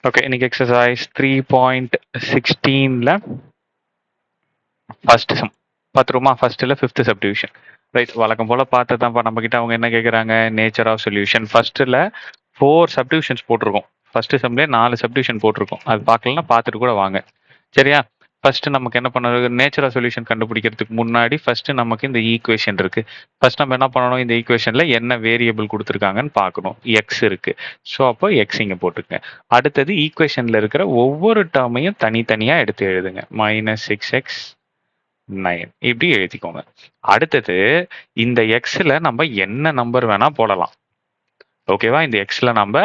Okay, இன்னைக்கு exercise 3.16ல first sum பார்த்துருமா. ஃபர்ஸ்ட்ல fifth subdivision. Right, வழக்கம் போல பார்த்து தான்ப்பா. நம்ம கிட்ட அவங்க என்ன கேட்குறாங்க, நேச்சர் ஆஃப் சொல்யூஷன். ஃபர்ஸ்ட்ல 4 சப்டிவிஷன்ஸ் போட்டிருக்கோம். ஃபர்ஸ்ட் சம்லேயே 4 சப்டிவிஷன் போட்டிருக்கோம். அது பார்க்கலன்னா பார்த்துட்டு கூட வாங்க. சரியா? ஃபர்ஸ்ட் நமக்கு என்ன பண்ணணும், நேச்சர் ஆஃப் சொல்யூஷன் கண்டுபிடிக்கிறதுக்கு முன்னாடி ஃபர்ஸ்ட் நமக்கு இந்த ஈக்குவேஷன் இருக்கு. ஃபர்ஸ்ட் நம்ம என்ன பண்ணணும், இந்த ஈக்குவேஷன்ல என்ன வேரியபிள் கொடுத்துருக்காங்கன்னு பார்க்கணும். எக்ஸ் இருக்கு. ஸோ அப்போ எக்ஸ் இங்கே போட்டுக்கங்க. அடுத்தது ஈக்குவேஷன்ல இருக்கிற ஒவ்வொரு டேர்மையும் தனித்தனியா எடுத்து எழுதுங்க. -6x 9 இப்படி எழுதிக்கோங்க. அடுத்தது இந்த எக்ஸ்ல நம்ம என்ன நம்பர் வேணா போடலாம். ஓகேவா? இந்த எக்ஸ்ல நம்ம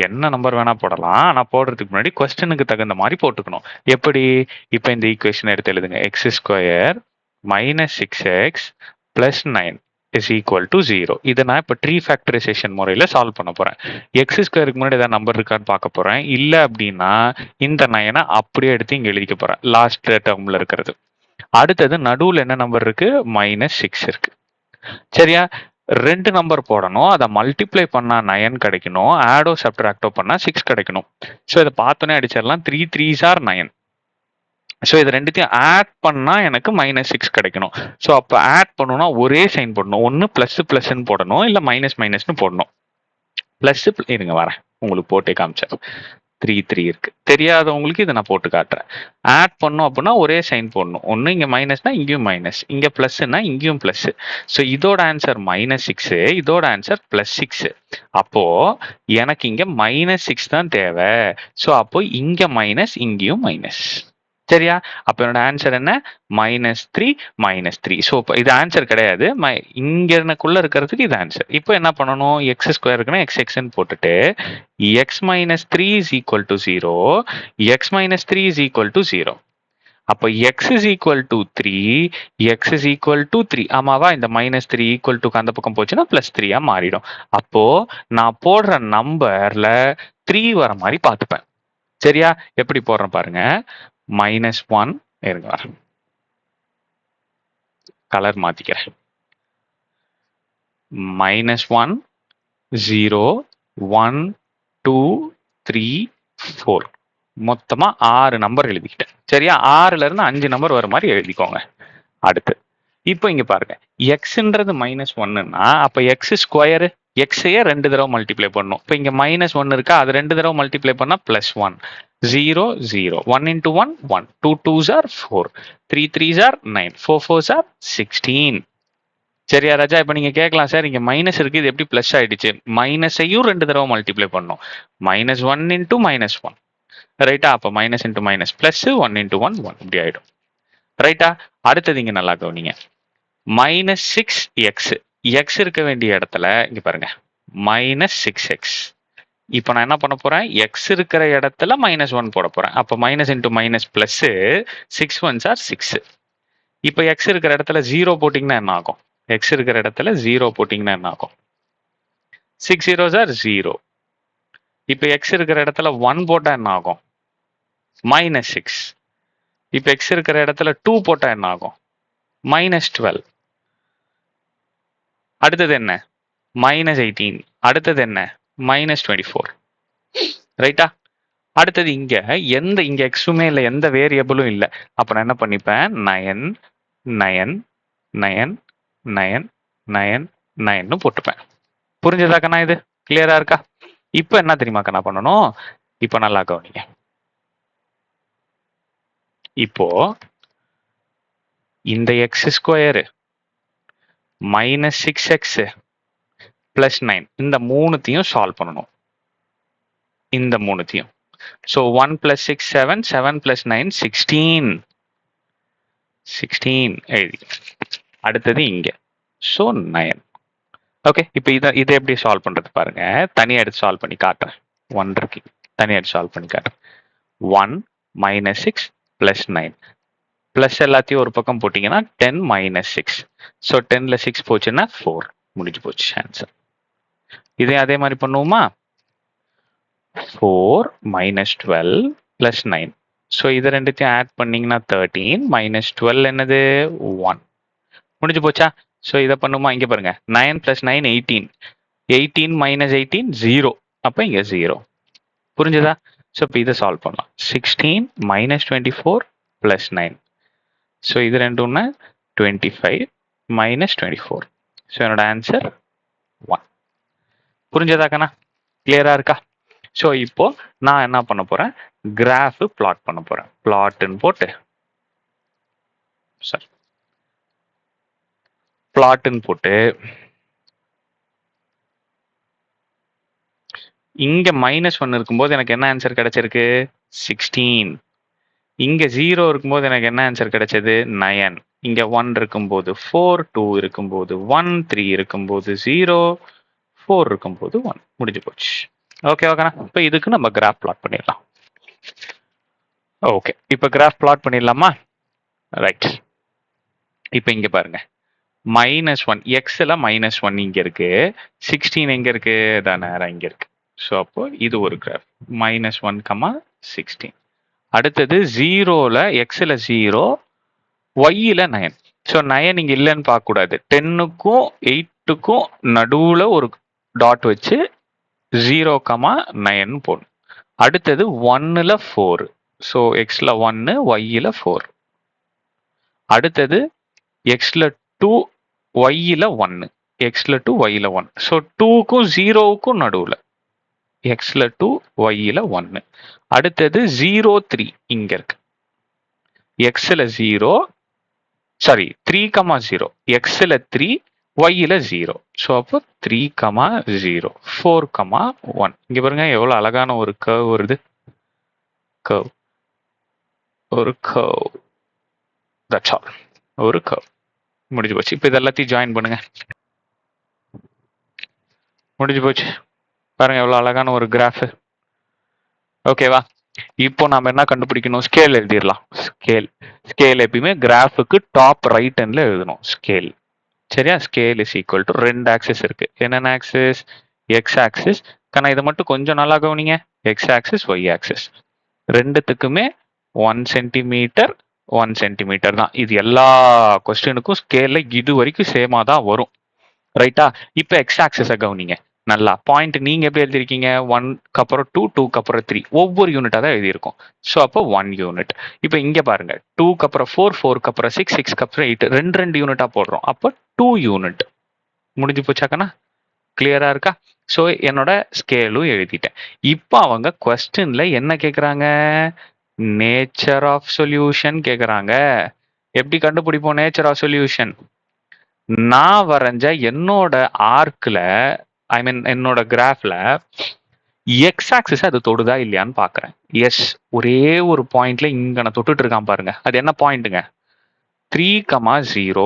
என்ன நம்பர் வேணா போடலாம். ஆனா போடுறதுக்கு முன்னாடி கொஸ்டினுக்கு தகுந்த மாதிரி போட்டுக்கணும். எப்படி? இப்போ இந்த ஈக்குவேஷன் எடுத்து எழுதுங்க. x² -6x + 9 is equal to 0. இதை நான் இப்போ ட்ரீ ஃபேக்டரைசேஷன் முறையில் சால்வ் பண்ண போறேன். x²க்கு முன்னாடி ஏதாவது நம்பர் இருக்கான்னு பார்க்க போறேன். இல்லை அப்படின்னா இந்த 9 அப்படியே எடுத்து இங்கே எழுதிக்க போறேன், லாஸ்ட் டேர்ம்ல இருக்கிறது. அடுத்தது நடுவில் என்ன நம்பர் இருக்கு? -6 இருக்கு. சரியா? 2 நம்பர் போடணும். அதை மல்டிப்ளை பண்ணா 9 கிடைக்கணும். ஆடோ சப்ட்ராக்டோ பண்ணா 6 கிடைக்கணும். ஸோ இதை பார்த்தோன்னே அடிச்சிடலாம். 3 3s are 9. ஸோ இது ரெண்டுத்தையும் ஆட் பண்ணா எனக்கு -6 கிடைக்கணும். ஸோ அப்போ ஆட் பண்ணணும்னா ஒரே சைன் போடணும். ஒன்று ++ன்னு போடணும், இல்லை -ன்னு போடணும். ப்ளஸ் இருங்க வரேன், உங்களுக்கு போட்டே காமிச்சேன். 3 3 இருக்கு. தெரியாதவங்களுக்கு இதை நான் போட்டு காட்டுறேன். ஆட் பண்ணோம் அப்படின்னா ஒரே சைன் போடணும். ஒன்று இங்கே மைனஸ்னா இங்கேயும் மைனஸ், இங்கே ப்ளஸ்னா இங்கேயும் ப்ளஸ். ஸோ இதோட ஆன்சர் -6, இதோட ஆன்சர் +6. அப்போ எனக்கு இங்க -6 தான் தேவை. ஸோ அப்போ இங்க மைனஸ், இங்கேயும் மைனஸ். சரியா? அப்ப என்னோட ஆன்சர் என்ன? -3 -3. ஸோ இது ஆன்சர் கிடையாது. இங்க எனக்குள்ள இருக்கிறதுக்கு இது ஆன்சர். இப்போ என்ன பண்ணணும், x² இருக்குன்னா xxன்னு போட்டுட்டு x - 3 is equal to 0, x - 3 is equal to 0. அப்போ x is equal to 3, x is equal to 3. ஆமாவா? இந்த -3 equal to அந்த பக்கம் போச்சுன்னா +3 மாறிடும். அப்போ நான் போடுற நம்பர்ல 3 வர மாதிரி பார்த்துப்பேன். சரியா? எப்படி போடுறேன் பாருங்க. -1 இருங்க வரேன், கலர் மாத்திக்கிறேன். -1 0 1 2 3 4 மொத்தமா 6 நம்பர் எழுதிக்கிட்டேன். சரியா? 6ல இருந்து 5 நம்பர் வர மாதிரி எழுதிக்கோங்க. அடுத்து இப்போ இங்க பாருங்க, எக்ஸ்ன்றது -1ன்னா அப்ப x², எக்ஸையே 2 தடவை மல்டிப்ளை பண்ணணும். இப்போ இங்க -1 இருக்கா, அது 2 தடவை மல்டிப்ளை பண்ணா +1. 0 0 1 into 1 1 2 2s are 4 3 3s are 9 4 4s are 16. சரியா ராஜா? இப்போ நீங்க கேட்கலாம், சார் இங்க மைனஸ் இருக்கு, இது எப்படி பிளஸ் ஆயிடுச்சு? மைனஸையும் 2 தடவை மல்டிப்ளை பண்ணணும். -1 into -1. ரைட்டா? அப்போ minus into minus plus, 1 into 1 1 இப்படி ஆயிடும். ரைட்டா? அடுத்தது இங்க நல்லா கவனிங்க. -6x, x இருக்க வேண்டிய இடத்துல இங்க பாருங்க -6x. இப்போ நான் என்ன பண்ண போறேன், x இருக்கிற இடத்துல -1 போட போறேன். அப்போ minus into minus plus, 6 1s are 6. இப்போ x இருக்கிற இடத்துல 0 போட்டிங்கன்னா என்ன ஆகும்? x இருக்கிற இடத்துல 0 போட்டிங்கன்னா என்ன ஆகும்? 6 0s are 0. இப்போ x இருக்கிற இடத்துல 1 போட்டா என்ன ஆகும்? -6. இப்போ x இருக்கிற இடத்துல 2 போட்டா என்ன ஆகும்? -12. அடுத்தது என்ன? -18. அடுத்தது என்ன? -24. ரைட்டா? அடுத்தது இங்க இங்க எக்ஸுமே இல்லை, எந்த வேரியபிளும் இல்லை. அப்ப நான் என்ன பண்ணிப்பேன், 9 9 9 9 9 9ன்னு போட்டுப்பேன். புரிஞ்சதாக்கா? நான் இது கிளியரா இருக்கா? இப்போ என்ன தெரியுமாக்கா நான் பண்ணணும்? இப்போ நல்லா கவனிங்க. இப்போ இந்த x² -6x + 9 இந்த மூணுத்தையும் சால்வ் பண்ணணும். இந்த மூணுத்தையும். ஸோ 1 + 6 7 7 + 9 16 16 எழுதி. அடுத்தது இங்க ஸோ 9. ஓகே, இப்போ இதை எப்படி சால்வ் பண்றது பாருங்க. தனியாக எடுத்து சால்வ் பண்ணி காட்டுறேன். 1 இருக்கு, தனியாக எடுத்து சால்வ் பண்ணி காட்டுறேன். 1 -6 + 9 பிளஸ் எல்லாத்தையும் ஒரு பக்கம் போட்டீங்கன்னா 10 - 6. ஸோ 10ல 6 போச்சுன்னா 4. முடிஞ்சு போச்சு ஆன்சர். இதே அதே மாதிரி பண்ணுவோமா? 4 - 12 + 9. ஸோ இது ரெண்டுத்தையும் ஆட் பண்ணீங்கன்னா 13 -12 என்னது? 1. முடிஞ்சு போச்சா? ஸோ இதை பண்ணுமா? இங்க பாருங்க, 9 + 9 18. 18 - 18 0. அப்போ இங்க 0. புரிஞ்சுதா? ஸோ இப்போ இதை சால்வ் பண்ணலாம். 16 மைனஸ் 24 ப்ளஸ் 9. ஸோ இது ரெண்டு ஒன்று 25 மைனஸ் 24. ஸோ என்னோட ஆன்சர் 1. புரிஞ்சதாக்கண்ணா? கிளியரா இருக்கா? ஸோ இப்போ நான் என்ன பண்ண போறேன், கிராஃப் பிளாட் பண்ண போறேன். பிளாட்னு போட்டு சாரி பிளாட்னு போட்டு இங்க -1 இருக்கும்போது எனக்கு என்ன ஆன்சர் கிடைச்சிருக்கு, 16. இங்க 0 இருக்கும்போது எனக்கு என்ன ஆன்சர் கிடைச்சது, 9. இங்க 1 இருக்கும்போது 4, 2 இருக்கும்போது 1, 3 இருக்கும்போது 0, 4 இருக்கும்போது 1. முடிஞ்சு போச்சு. ஓகே ஓகேண்ணா. இப்போ இதுக்கு நம்ம கிராஃப் பிளாட் பண்ணிடலாம். ஓகே, இப்போ கிராஃப் பிளாட் பண்ணிடலாமா? ரைட். இப்போ இங்க பாருங்க, -1 எக்ஸ்ல -1 இங்க இருக்கு, 16 எங்க இருக்கு, தான் நேரம் இங்க இருக்கு. ஸோ அப்போ இது ஒரு கிராஃப், -1, 16. அடுத்தது 0ல எக்ஸ்ல 0, ஒய்ல 9. ஸோ 9 இங்க இல்லைன்னு பார்க்க கூடாது. 10க்கும் 8க்கும் நடுவுல ஒரு டாட் வச்சு 0, 9 போடணும். அடுத்தது 1ல 4. ஸோ எக்ஸ்ல 1, ஒய்ல 4. அடுத்தது எக்ஸ்ல 2, ஒய்ல 1. எக்ஸ்ல 2, ஒய்ல 1. ஸோ 2க்கும் 0க்கும் நடுவுல எக்ஸ்ல 2, ஒய்ல 1. அடுத்தது 0, 3 இங்க இருக்கு. எக்ஸ்ல 0, சாரி 3, 0. எக்ஸ்ல 3, ஒய்ல 0. ஸோ அப்போ 3, 0, 4, 1. இங்க பாருங்க எவ்வளவு அழகான ஒரு கர்வ் வருது. கர்வ், ஒரு கர்வ், தட்ஸ் ஆல், ஒரு கர்வ். முடிஞ்சு போச்சு. இப்போ இது எல்லாத்தையும் ஜாயின் பண்ணுங்க. முடிஞ்சு போச்சு. பாருங்க எவ்வளவு அழகான ஒரு கிராஃப். ஓகேவா? இப்போ நாம என்ன கண்டுபிடிக்கணும், ஸ்கேல் எழுதிடலாம். ஸ்கேல் ஸ்கேல் எப்பயுமே கிராஃபுக்கு டாப் ரைட் ஹேண்ட்ல எழுதணும். ஸ்கேல், சரியா? Scale is equal to 2 axis இருக்கு. என்னென்ன ஆக்சிஸ்? X axis. கண்ணா இதை மட்டும் கொஞ்சம் நல்லா கவனிங்க. எக்ஸ் ஆக்சிஸ், ஒய் ஆக்சிஸ் ரெண்டுத்துக்குமே 1 சென்டிமீட்டர் 1 சென்டிமீட்டர் தான். இது எல்லா கொஸ்டினுக்கும் ஸ்கேல்ல இது வரைக்கும் சேமா தான் வரும். ரைட்டா? இப்போ எக்ஸ் ஆக்சிஸை கவனிங்க நல்லா. பாயிண்ட் நீங்க எப்படி எழுதிருக்கீங்க, 1க்கு அப்புறம் 2, 2க்கு அப்புறம் 3, ஒவ்வொரு யூனிட்டா தான் எழுதியிருக்கும். ஸோ அப்போ 1 யூனிட். இப்போ இங்க பாருங்க, 2க்கு அப்புறம் 4, 4க்கு அப்புறம் 6, 6க்கு அப்புறம் 8, ரெண்டு யூனிட்டா போடுறோம். அப்போ 2 யூனிட். முடிஞ்சு போச்சாக்கண்ணா? கிளியரா இருக்கா? ஸோ என்னோட ஸ்கேலும் எழுதிட்டேன். இப்போ அவங்க கொஸ்டின்ல என்ன கேட்குறாங்க, நேச்சர் ஆஃப் சொல்யூஷன் கேட்குறாங்க. எப்படி கண்டுபிடிப்போம் நேச்சர் ஆஃப் சொல்யூஷன்? நான் வரைஞ்ச என்னோட ஆர்க்ல, ஐ மீன் என்னோட கிராஃப்ல எக்ஸ் ஆக்சிஸ் அது தொடுதா இல்லையான்னு பாக்குறேன். எஸ், ஒரே ஒரு பாயிண்ட்ல இங்க நான் தொட்டுட்டு இருக்கான் பாருங்க. அது என்ன பாயிண்ட்டுங்க, 3, 0.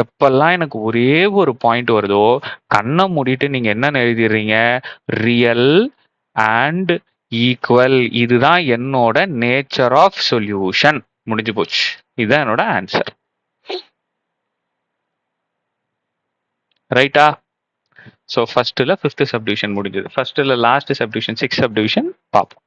எப்பெல்லாம் எனக்கு ஒரே ஒரு பாயிண்ட் வருதோ கண்ணை மூடிட்டு நீங்க என்ன எழுதிடுறீங்க, ரியல் அண்ட் ஈக்குவல். இதுதான் என்னோட நேச்சர் ஆஃப் சொல்யூஷன். முடிஞ்சு போச்சு. இதுதான் என்னோட ஆன்சர். ரைட்டா? ஸோ ஃபர்ஸ்ட்ல 5th சப்டிவிஷன் முடிஞ்சது. ஃபர்ஸ்ட்ல லாஸ்ட் சப்டிவிஷன் 6th சப்டிவிஷன் பார்ப்போம்.